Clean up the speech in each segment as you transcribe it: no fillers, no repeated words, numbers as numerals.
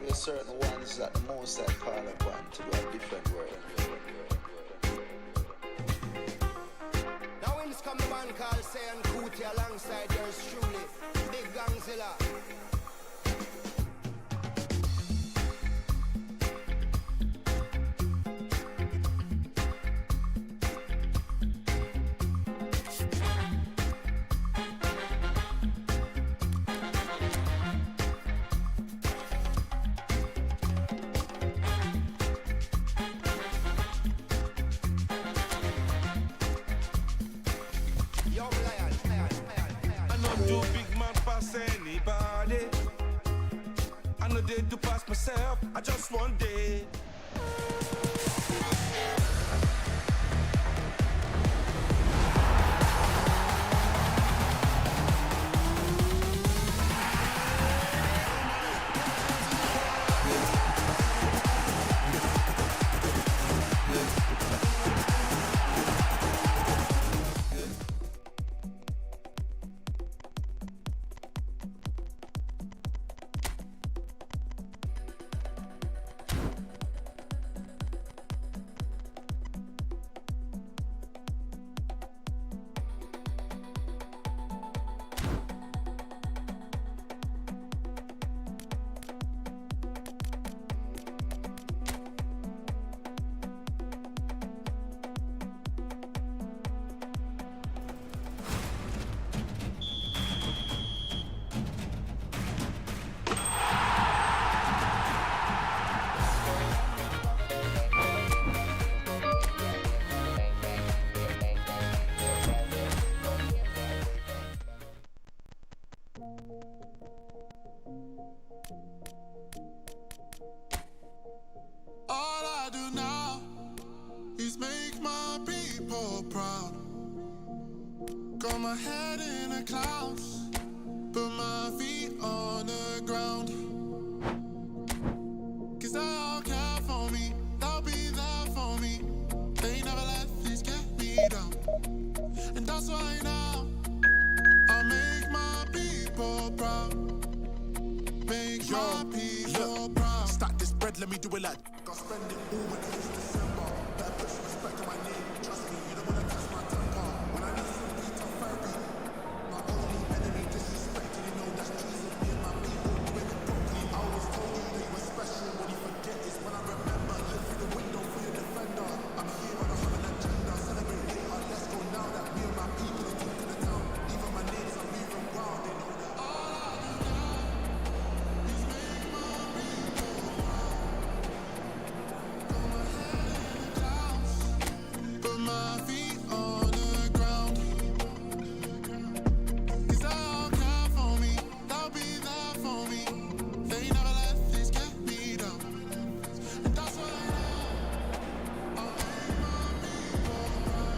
There's certain ones that most I call upon to do a different work. Now in this come the man called Sayan Kuti alongside yours truly, Big Gangzilla. Do big man pass anybody. I know they do pass myself. I just want day. All I do now is make my people proud. Got my head in the clouds, put my feet on the ground. Cause they all care for me, they'll be there for me. They never let this get me down. And that's why now I make my people proud. Make my people proud. Stack this bread, let me do it like I'll spend it all when it's December. Better put some respect on my name. Trust me, you don't wanna touch my temper. When I need some Peter Ferry, my only enemy disrespected. You know that's Jesus. Me and my people doing it properly. I always told you that you were special. What you forget is when I remember. Look through the window for your defender. I'm here on a holiday agenda. Celebrate later. Let's go now that me and my people are talking the town. Even my neighbors are moving wild. They know that all I do now is make my people proud. Put my feet on the ground. Cause they all care for me, they'll be there for me. They never let this get me down. And that's why I'll make my people proud.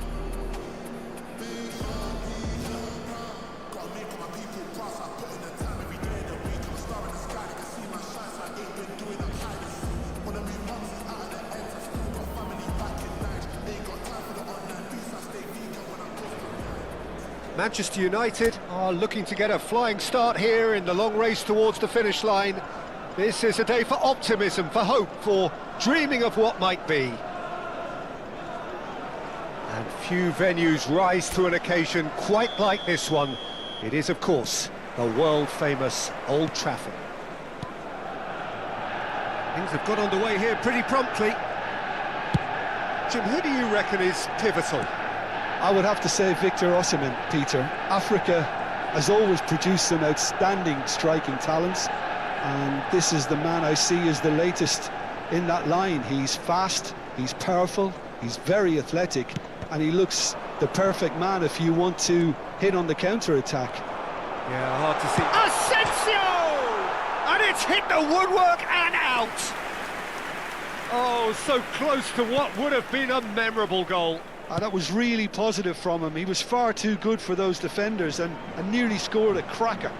Make my people proud. Gotta make all my people proud. So I put in the time every day of the week. I'm a star in the sky, they can see my shine. So I ain't been doing up hide and seek. Wanna move mums out of the ends. I still got family back in Niger. Ain't got time for the online beats. I stay vegan when I'm close to Manchester United are looking to get a flying start here in the long race towards the finish line. This is a day for optimism, for hope, for dreaming of what might be. And few venues rise to an occasion quite like this one. It is, of course, the world-famous Old Trafford. Things have got underway here pretty promptly. Jim, who do you reckon is pivotal? I would have to say Victor Osimhen, Peter. Africa has always produced some outstanding striking talents, and this is the man I see as the latest in that line. He's fast, he's powerful, he's very athletic, and he looks the perfect man if you want to hit on the counter-attack. Yeah, hard to see. Asensio! And it's hit the woodwork and out! Oh, so close to what would have been a memorable goal. And that was really positive from him. He was far too good for those defenders and nearly scored a cracker.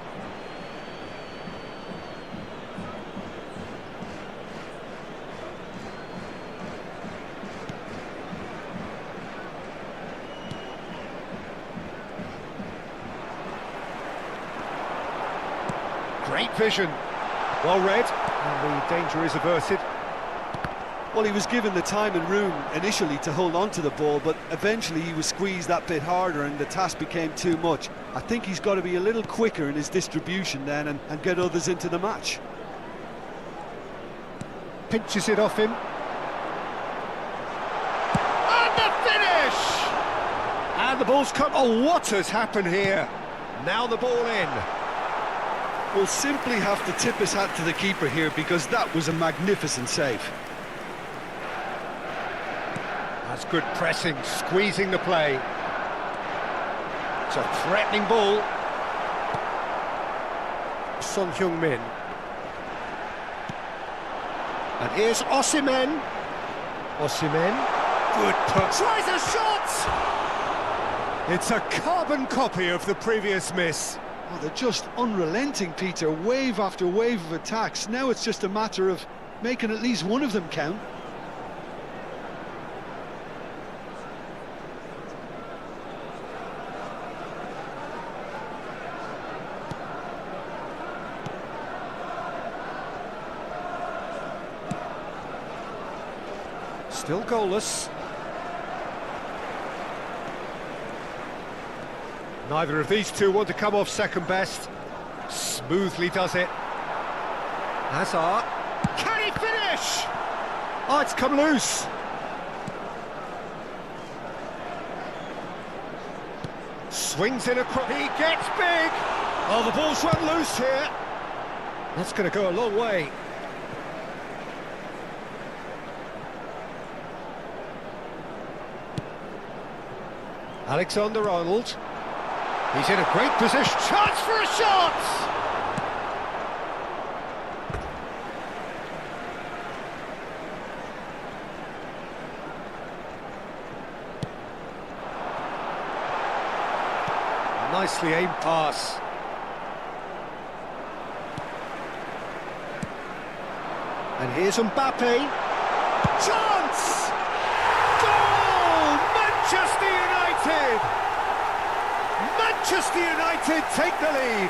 Great vision. Well read, and the danger is averted. Well, he was given the time and room initially to hold on to the ball, but eventually he was squeezed that bit harder and the task became too much. I think he's got to be a little quicker in his distribution then and get others into the match. Pinches it off him. And the finish! And the ball's come... Oh, what has happened here? Now the ball in. We'll simply have to tip his hat to the keeper here because that was a magnificent save. That's good pressing, squeezing the play. It's a threatening ball. Son Heung-min. And here's Osimhen. Osimhen. Good put. Tries a shot! It's a carbon copy of the previous miss. Oh, they're just unrelenting, Peter. Wave after wave of attacks. Now it's just a matter of making at least one of them count. Still goalless. Neither of these two want to come off second best. Smoothly does it. Hazard. Can he finish? Oh, it's come loose. Swings in across. He gets big. Oh, the ball's run loose here. That's going to go a long way. Alexander-Arnold. He's in a great position. Chance for a shot! Nicely aimed pass. And here's Mbappe. Chance! Goal! Manchester United! Manchester United take the lead.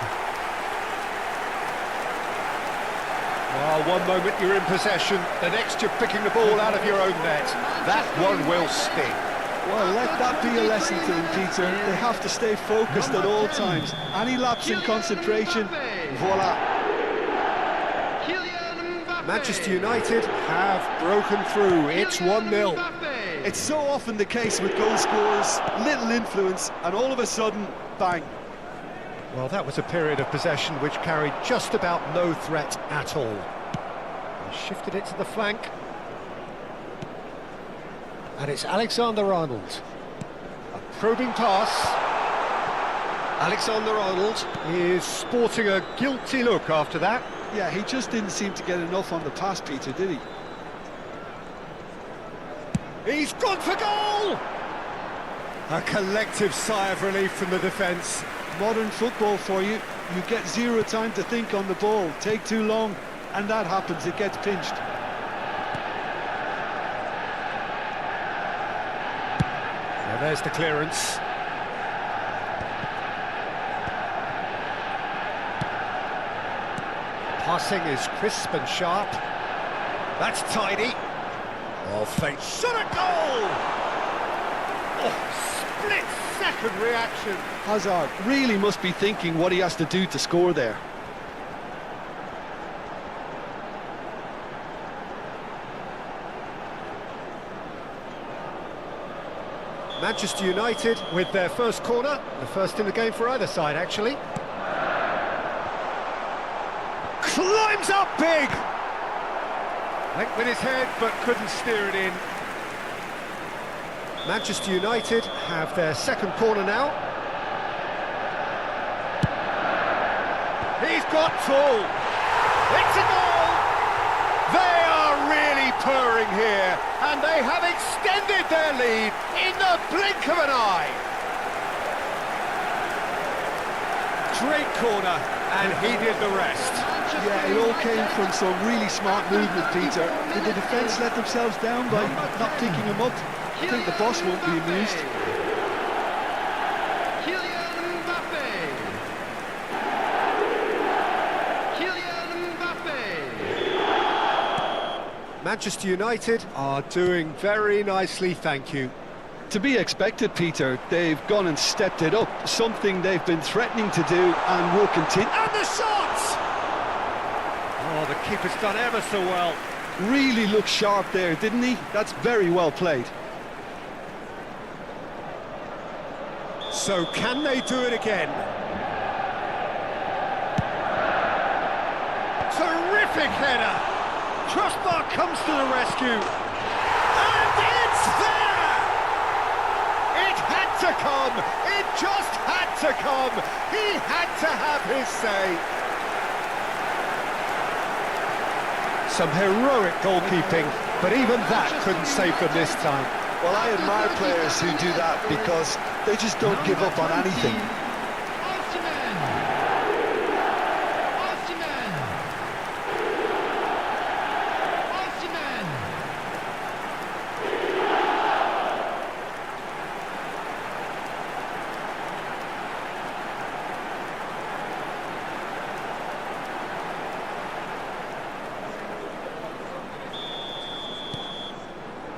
Well, one moment you're in possession, the next you're picking the ball out of your own net. That one will sting. Well, let that be a lesson to them, Peter. They have to stay focused at all times. Any lapse in concentration, voila. Manchester United have broken through. It's 1-0. It's so often the case with goal scorers, little influence, and all of a sudden, bang. Well, that was a period of possession which carried just about no threat at all. He shifted it to the flank. And it's Alexander-Arnold. A probing pass. Alexander-Arnold is sporting a guilty look after that. Yeah, he just didn't seem to get enough on the pass, Peter, did he? He's gone for goal! A collective sigh of relief from the defence. Modern football for you. You get zero time to think on the ball. Take too long, and that happens. It gets pinched. Now there's the clearance. Passing is crisp and sharp. That's tidy. Oh, fate. Shot at goal! Oh, split-second reaction. Hazard really must be thinking what he has to do to score there. Manchester United with their first corner, the first in the game for either side, actually. Climbs up big! Went with his head, but couldn't steer it in. Manchester United have their second corner now. He's got full. It's a goal! They are really purring here, and they have extended their lead in the blink of an eye. Great corner, and he did the rest. Yeah, it all came from some really smart movement, Peter. Did the defence let themselves down by not picking him up? I think the boss won't be amused. Kylian Mbappe. Manchester United are doing very nicely, thank you. To be expected, Peter. They've gone and stepped it up, something they've been threatening to do and will continue. And the shot! Oh, the keeper's done ever so well. Really looked sharp there, didn't he? That's very well played. So can they do it again? Terrific header! Crossbar comes to the rescue. And it's there! It had to come! It just had to come! He had to have his say! Some heroic goalkeeping, but even that couldn't save them this time. Well, I admire players who do that because they just don't give up on anything.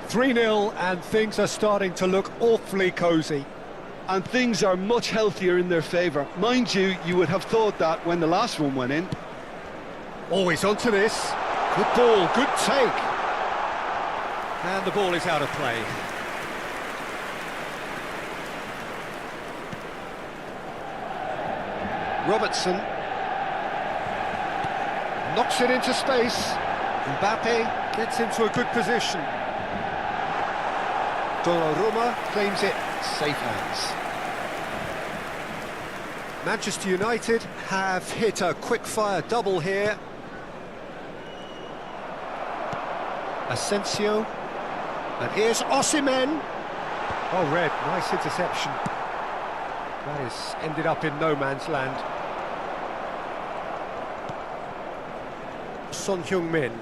.3-0 and things are starting to look awfully cosy. And things are much healthier in their favour. Mind you, you would have thought that when the last one went in. Always onto this. Good ball, good take. And the ball is out of play. Robertson knocks it into space. Mbappe gets into a good position. Donnarumma claims it, safe hands. Manchester United have hit a quick-fire double here. Asensio, and here's Osimhen. Oh, red, nice interception. That has ended up in no man's land. Son Heung-min.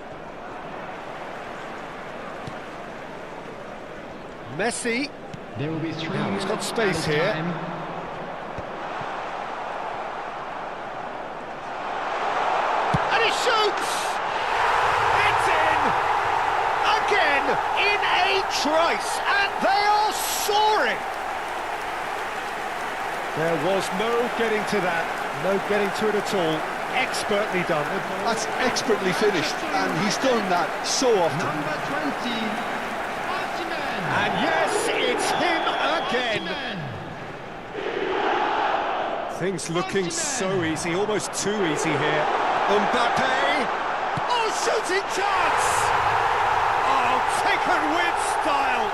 Messi. There will be 3 Now he's got space added here. time. And he shoots! It's in! Again, in a trice, and they are soaring! There was no getting to that, no getting to it at all. Expertly done. That's expertly finished, and he's done that so often. Number 20, Osimhen. And yes, it's him again. Things looking so easy, almost too easy here. Mbappe! Oh, shooting chance! Oh, taken with style!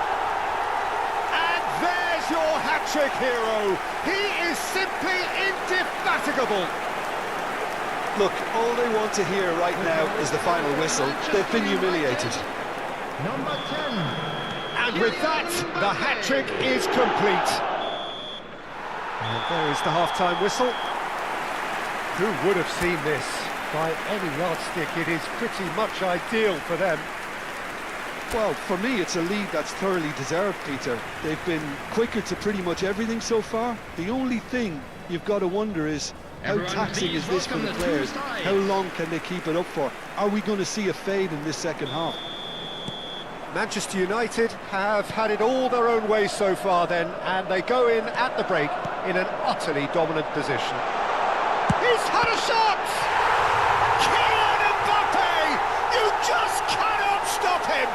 And there's your hat-trick hero. He is simply indefatigable. Look, all they want to hear right now is the final whistle. They've been humiliated. Number 10. And with that, the hat-trick is complete. And there is the half-time whistle. Who would have seen this? By any yardstick, it is pretty much ideal for them. Well, for me, it's a lead that's thoroughly deserved, Peter. They've been quicker to pretty much everything so far. The only thing you've got to wonder is, how Everyone, taxing is this for welcome the the two players? sides. How long can they keep it up for? Are we going to see a fade in this second half? Manchester United have had it all their own way so far then, and they go in at the break in an utterly dominant position. He's had a shot! Kylian Mbappe! You just cannot stop him!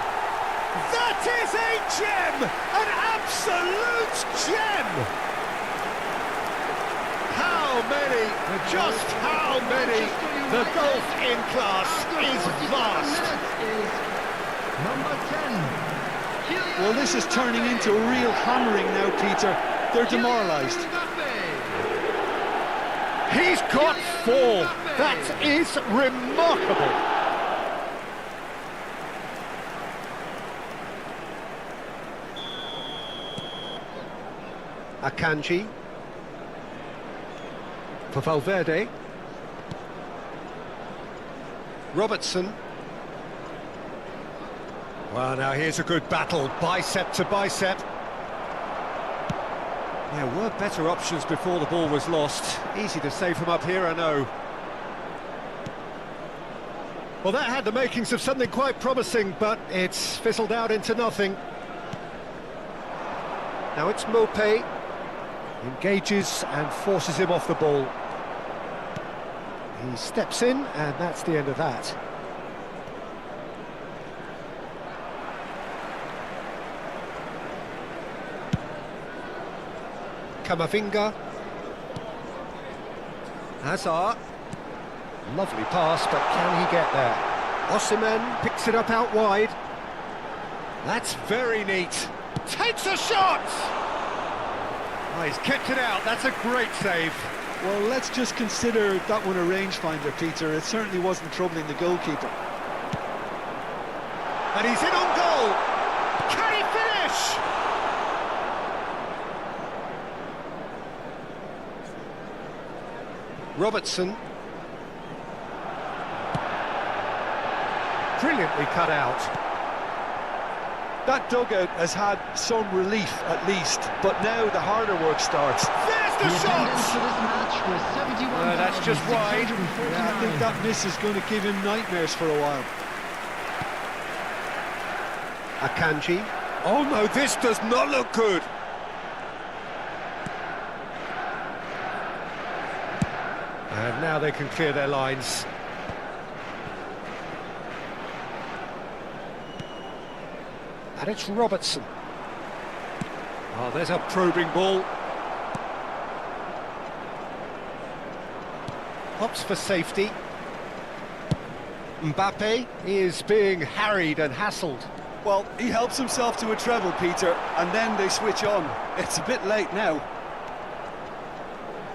That is a gem! An absolute gem! How many, just how many? The golf in class is vast. Number 10. Well, this is turning into a real hammering now, Peter. They're demoralised. He's got 4. That is remarkable. Akanji. For Valverde. Robertson. Well, now here's a good battle, bicep to bicep. There were better options before the ball was lost. Easy to say from up here, I know. Well, that had the makings of something quite promising, but it's fizzled out into nothing. Now it's Mopé. Engages and forces him off the ball. He steps in, and that's the end of that. Kamavinga. Hazard. Lovely pass, but can he get there? Osimhen picks it up out wide. That's very neat. Takes a shot! Oh, he's kept it out. That's a great save. Well, let's just consider that one a rangefinder, Peter. It certainly wasn't troubling the goalkeeper. And he's in on goal. Can he finish? Robertson. Brilliantly cut out. That dugout has had some relief at least, but now the harder work starts. There's the shot! For this match was 71,649. That's just wide. Yeah, I think that miss is going to give him nightmares for a while. Akanji. Oh no, this does not look good. And now they can clear their lines. And it's Robertson. Oh, there's a probing ball. Opts for safety. Mbappe is being harried and hassled. Well, he helps himself to a treble, Peter, and then they switch on. It's a bit late now.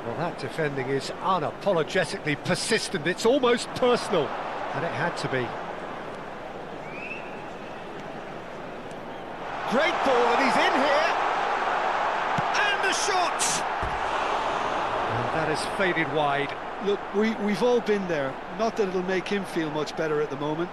Well, that defending is unapologetically persistent. It's almost personal, and it had to be. Great ball, and he's in here. And the shot! And that has faded wide. Look, we've all been there. Not that it'll make him feel much better at the moment.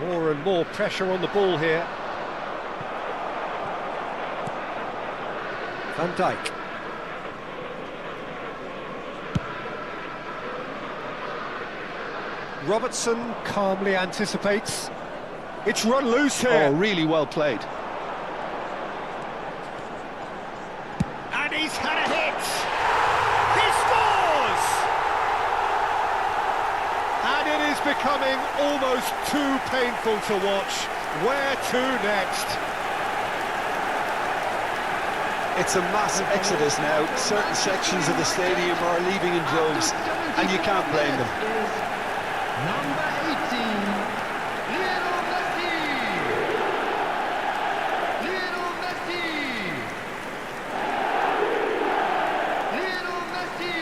More and more pressure on the ball here. Van Dijk. Robertson calmly anticipates. It's run loose here. Oh, really well played. And he's had a hit. He scores! And it is becoming almost too painful to watch. Where to next? It's a mass exodus now. Certain sections of the stadium are leaving in droves, and you can't blame them. Number 18, Lionel Messi. Lionel Messi. Lionel Messi.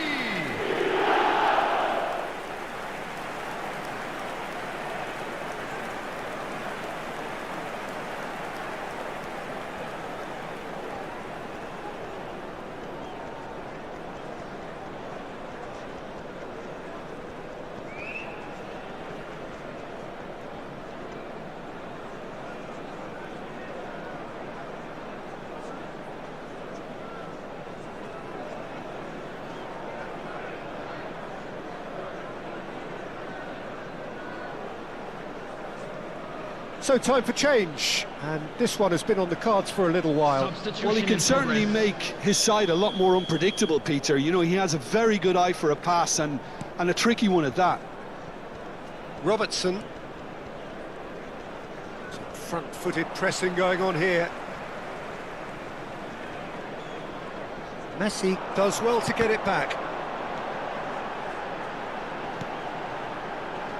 So time for change, and this one has been on the cards for a little while. Substitution Well, he can in certainly progress. make his side a lot more unpredictable, Peter. You know, he has a very good eye for a pass, and a tricky one at that. Robertson. Some front-footed pressing going on here. Messi does well to get it back.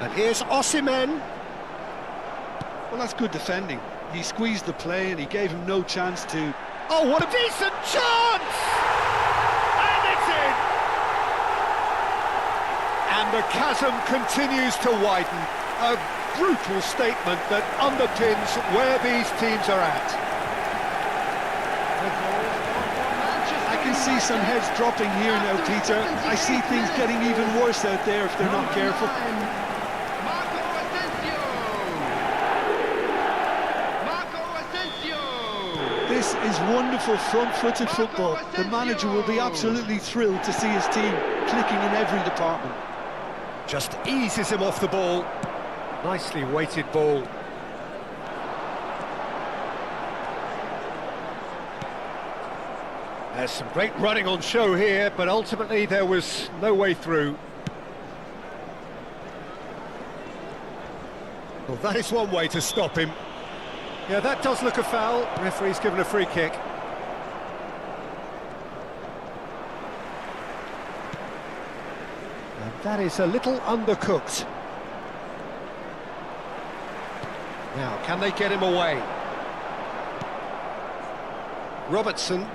And here's Osimhen. Well, that's good defending. He squeezed the play and he gave him no chance to... Oh, what a decent chance! And it's in! And the chasm continues to widen. A brutal statement that underpins where these teams are at. I can see some heads dropping here now, Peter. I see things getting even worse out there if they're not careful. This is wonderful front-footed football. The manager will be absolutely thrilled to see his team clicking in every department. Just eases him off the ball. Nicely weighted ball. There's some great running on show here, but ultimately there was no way through. Well, that is one way to stop him. Yeah, that does look a foul. Referee's given a free kick. And that is a little undercooked. Now, can they get him away? Robertson.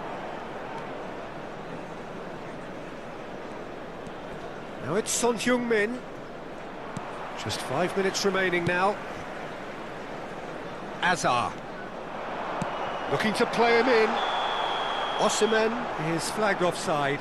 Now it's Son Heung-min. Just 5 minutes remaining now. Azar. Looking to play him in. Osimhen is flagged offside.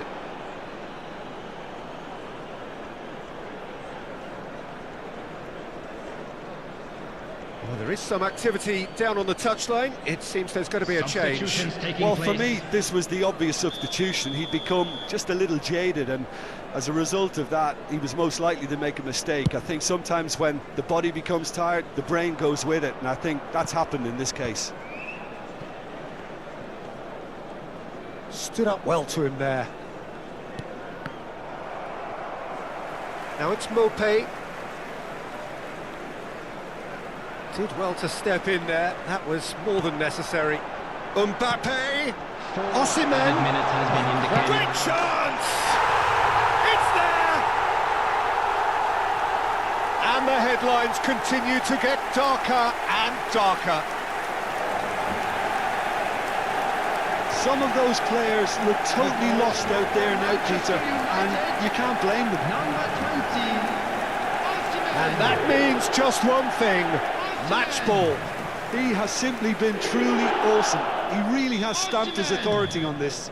Well, there is some activity down on the touchline. It seems there's going to be a change. Well, for me, this was the obvious substitution. He'd become just a little jaded, and as a result of that, he was most likely to make a mistake. I think sometimes when the body becomes tired, the brain goes with it, and I think that's happened in this case. Stood up well to him there. Now it's Mopé. Did well to step in there. That was more than necessary. Mbappe. Osimhen. Great chance! It's there! And the headlines continue to get darker and darker. Some of those players look totally lost out there now, Peter, and you can't blame them. Number 20. And that means just one thing, match ball. He has simply been truly awesome. He really has stamped his authority on this.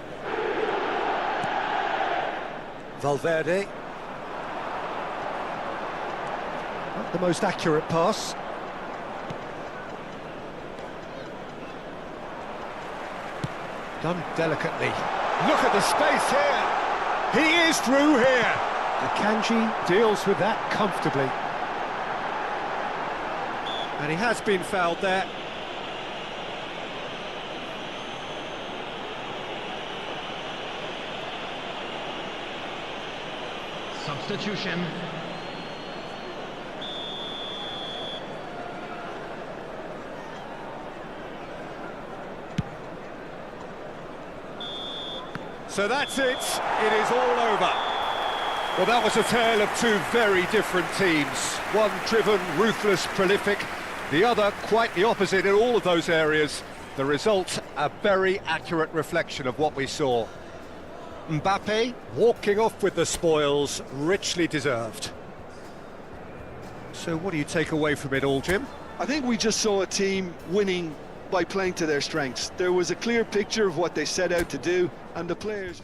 Valverde. Not the most accurate pass. Done delicately. Look at the space here. He is through here. Akanji deals with that comfortably. And he has been fouled there. Substitution. So that's it. It is all over. Well, that was a tale of two very different teams. One driven, ruthless, prolific. The other quite the opposite in all of those areas. The result, a very accurate reflection of what we saw. Mbappe walking off with the spoils, richly deserved. So what do you take away from it all, Jim? I think we just saw a team winning by playing to their strengths. There was a clear picture of what they set out to do, and the players...